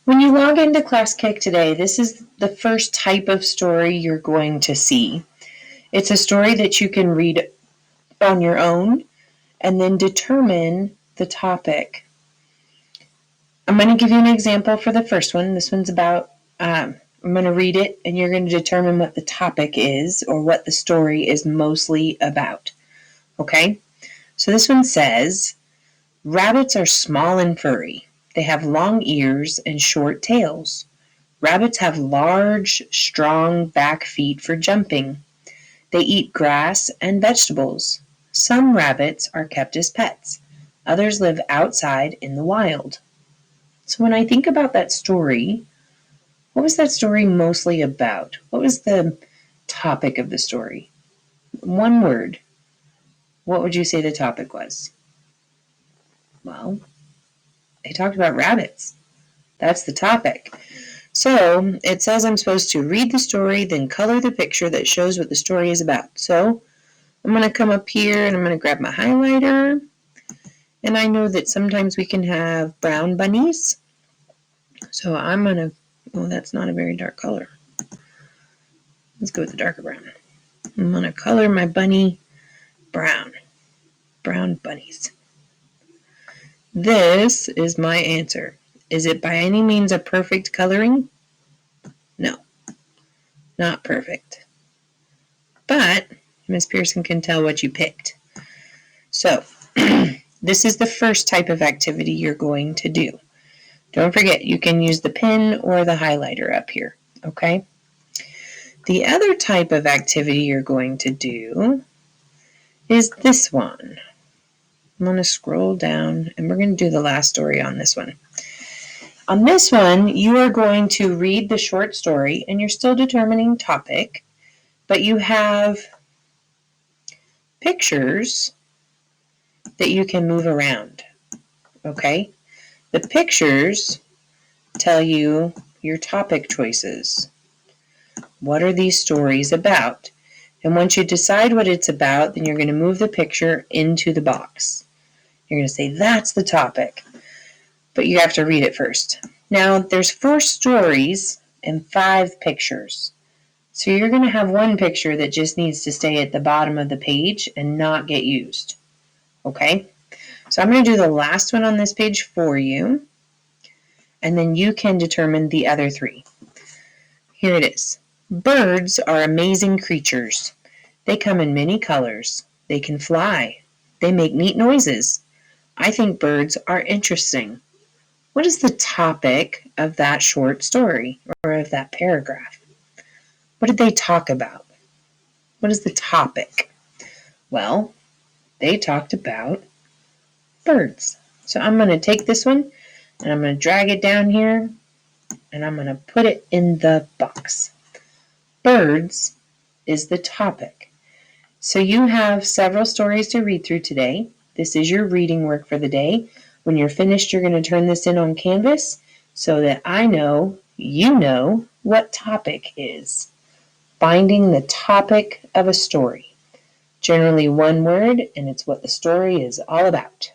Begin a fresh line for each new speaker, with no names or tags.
When you log into ClassKick today, this is the first type of story you're going to see. It's a story that you can read on your own and then determine the topic. I'm going to give you an example for the first one. This one's about, I'm going to read it and you're going to determine what the topic is or what the story is mostly about. Okay? So this one says, rabbits are small and furry. They have long ears and short tails. Rabbits have large, strong back feet for jumping. They eat grass and vegetables. Some rabbits are kept as pets. Others live outside in the wild. So when I think about that story, what was that story mostly about? What was the topic of the story? One word. What would you say the topic was? Well, they talked about rabbits. That's the topic. So it says I'm supposed to read the story, then color the picture that shows what the story is about. So I'm going to come up here and I'm going to grab my highlighter. And I know that sometimes we can have brown bunnies. So I'm going to, oh, that's not a very dark color. Let's go with the darker brown. I'm going to color my bunny brown. Brown bunnies. This is my answer. Is it by any means a perfect coloring? No, not perfect. But Miss Pearson can tell what you picked. So this is the first type of activity you're going to do. Don't forget, you can use the pen or the highlighter up here, okay? The other type of activity you're going to do is this one. I'm going to scroll down and we're going to do the last story on this one. On this one, you are going to read the short story and you're still determining topic, but you have pictures that you can move around, okay? The pictures tell you your topic choices. What are these stories about? And once you decide what it's about, then you're going to move the picture into the box. You're going to say, that's the topic. But you have to read it first. Now, there's 4 stories and 5 pictures. So you're going to have one picture that just needs to stay at the bottom of the page and not get used. Okay? So I'm going to do the last one on this page for you. And then you can determine the other 3. Here it is. Birds are amazing creatures. They come in many colors. They can fly. They make neat noises. I think birds are interesting. What is the topic of that short story or of that paragraph? What did they talk about? What is the topic? Well, they talked about birds. So I'm going to take this one and I'm going to drag it down here and I'm going to put it in the box. Birds is the topic. So you have several stories to read through today. This is your reading work for the day. When you're finished, you're going to turn this in on Canvas so that I know you know what topic is. Finding the topic of a story. Generally one word, and it's what the story is all about.